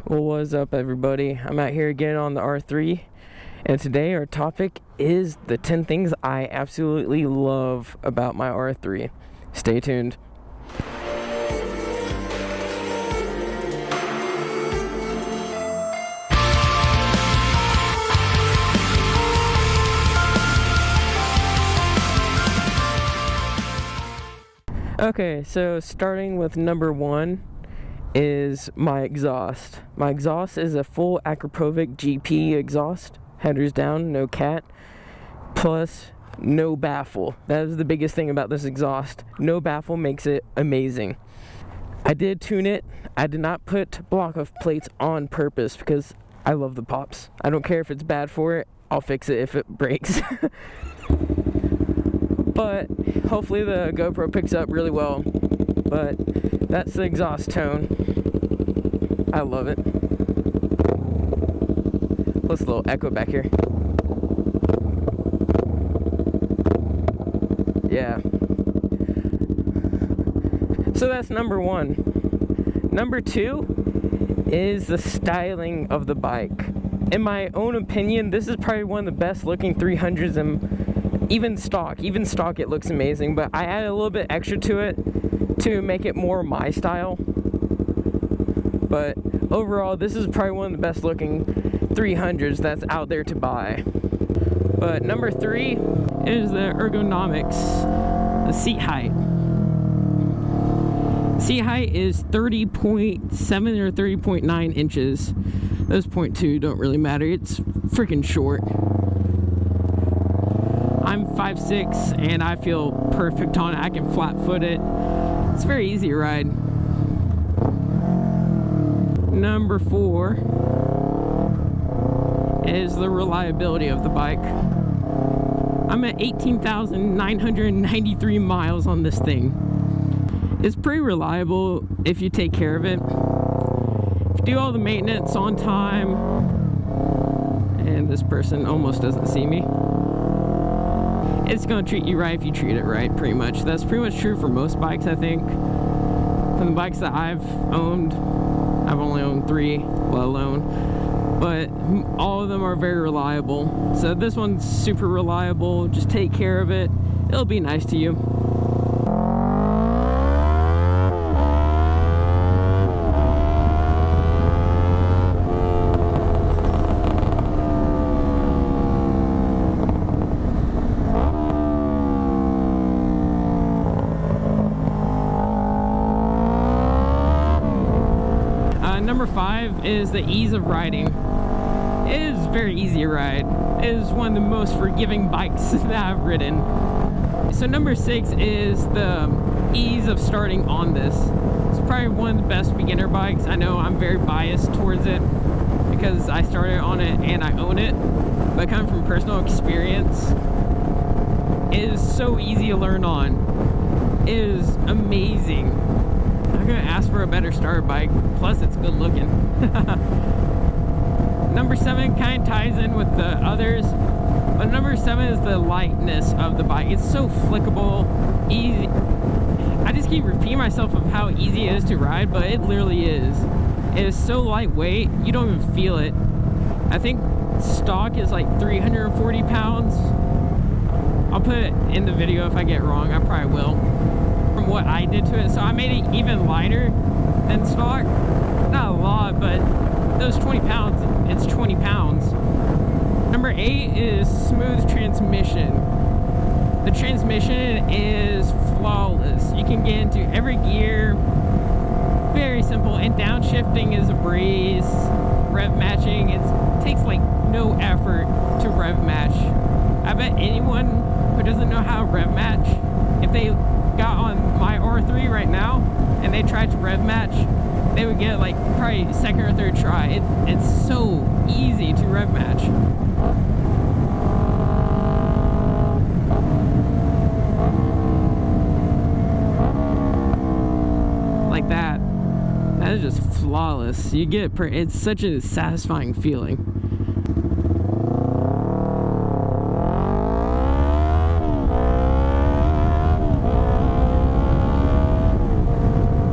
Well, what's up, everybody? I'm out here again on the R3, and today our topic is the 10 things I absolutely love about my R3. Stay tuned. Okay, so starting with number one is my exhaust. My exhaust is a full Akrapovic GP exhaust. Headers down, no cat. Plus, no baffle. That is the biggest thing about this exhaust. No baffle makes it amazing. I did tune it. I did not put block off plates on purpose because I love the pops. I don't care if it's bad for it. I'll fix it if it breaks. But hopefully the GoPro picks up really well. But that's the exhaust tone. I love it. Plus a little echo back here. Yeah. So that's number one. Number two is the styling of the bike. In my own opinion, this is probably one of the best looking 300s, and even stock it looks amazing, but I added a little bit extra to it to make it more my style. But overall, this is probably one of the best looking 300s that's out there to buy. But number three is the ergonomics, the seat height. Seat height is 30.7 or 30.9 inches. Those 0.2 don't really matter. It's freaking short. I'm 5'6" and I feel perfect on it. I can flat foot it. It's a very easy ride. Number four is the reliability of the bike. I'm at 18,993 miles on this thing. It's pretty reliable if you take care of it. If you do all the maintenance on time, and this person almost doesn't see me, it's going to treat you right if you treat it right, pretty much. That's pretty much true for most bikes, I think. From the bikes that I've owned, I've only owned 3, let alone, but all of them are very reliable. So this one's super reliable. Just take care of it. It'll be nice to you. Number 5 is the ease of riding. It is very easy to ride. It is one of the most forgiving bikes that I've ridden. So number 6 is the ease of starting on this. It's probably one of the best beginner bikes. I know I'm very biased towards it because I started on it and I own it, but coming from personal experience, it is so easy to learn on. It is amazing. I'm gonna ask for a better starter bike, plus it's good looking. Number 7 kind of ties in with the others, but number 7 is the lightness of the bike. It's so flickable, easy. I just keep repeating myself of how easy it is to ride, but it literally is. It is so lightweight, you don't even feel it. I think stock is like 340 pounds. I'll put it in the video if I get it wrong, I probably will. From what I did to it, so I made it even lighter than stock. Not a lot, but those 20 pounds, it's 20 pounds. Number 8 is smooth transmission. The transmission is flawless. You can get into every gear, very simple, and downshifting is a breeze. Rev matching, it takes like no effort to rev match. I bet anyone who doesn't know how to rev match, if they got on my R3 right now and they tried to rev match, they would get like probably second or third try. It's so easy to rev match. Like that. That is just flawless. You get it's such a satisfying feeling.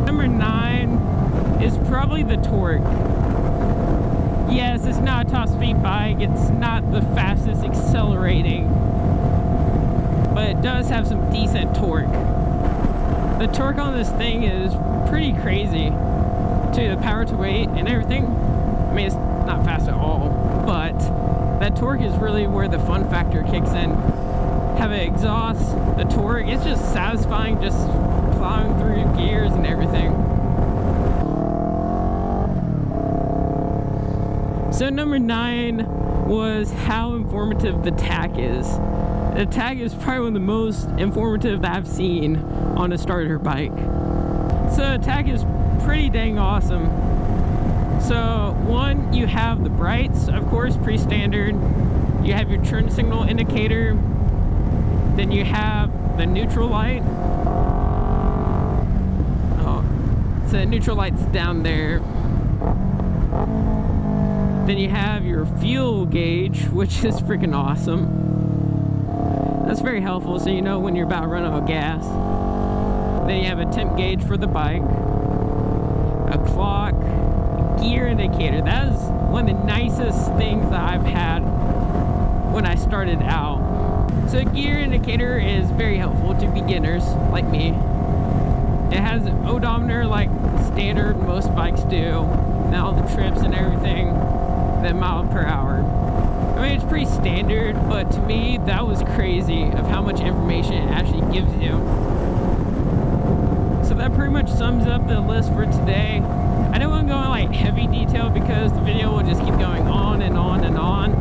Number 9 is probably the torque. yes, it's not a top speed bike, it's not the fastest accelerating, but it does have some decent torque. The torque on this thing is pretty crazy to the power to weight and everything. I mean, it's not fast at all, but that torque is really where the fun factor kicks in. Have it exhaust, the torque, it's just satisfying, just plowing through gears and everything. So number 9 was how informative the tack is. The tack is probably one of the most informative that I've seen on a starter bike. So the tack is pretty dang awesome. So one, you have the brights, of course, pre-standard. You have your turn signal indicator. Then you have the neutral light. Oh, so the neutral light's down there. Then you have your fuel gauge, which is freaking awesome. That's very helpful, so you know when you're about to run out of gas. Then you have a temp gauge for the bike, a clock, gear indicator. That is one of the nicest things that I've had when I started out. So a gear indicator is very helpful to beginners like me. It has an odometer like standard most bikes do, and all the trips and everything, the mile per hour. I mean, it's pretty standard, but to me, that was crazy of how much information it actually gives you. So that pretty much sums up the list for today. I don't want to go in like heavy detail because the video will just keep going on and on and on.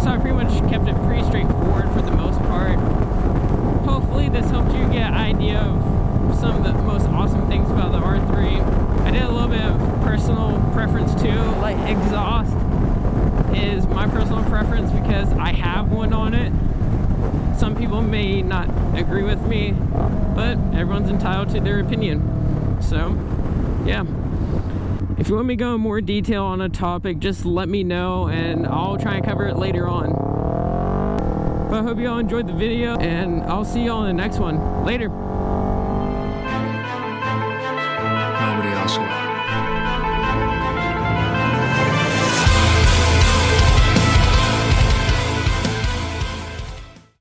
So I pretty much kept it pretty straightforward for the most part. Hopefully this helped you get an idea of some of the most awesome things about the R3. I did a little bit of personal preference too, like exhaust is my personal preference because I have one on it. Some people may not agree with me, but everyone's entitled to their opinion. So, yeah. If you want me to go in more detail on a topic, just let me know and I'll try and cover it later on. But I hope you all enjoyed the video and I'll see you all in the next one. Later.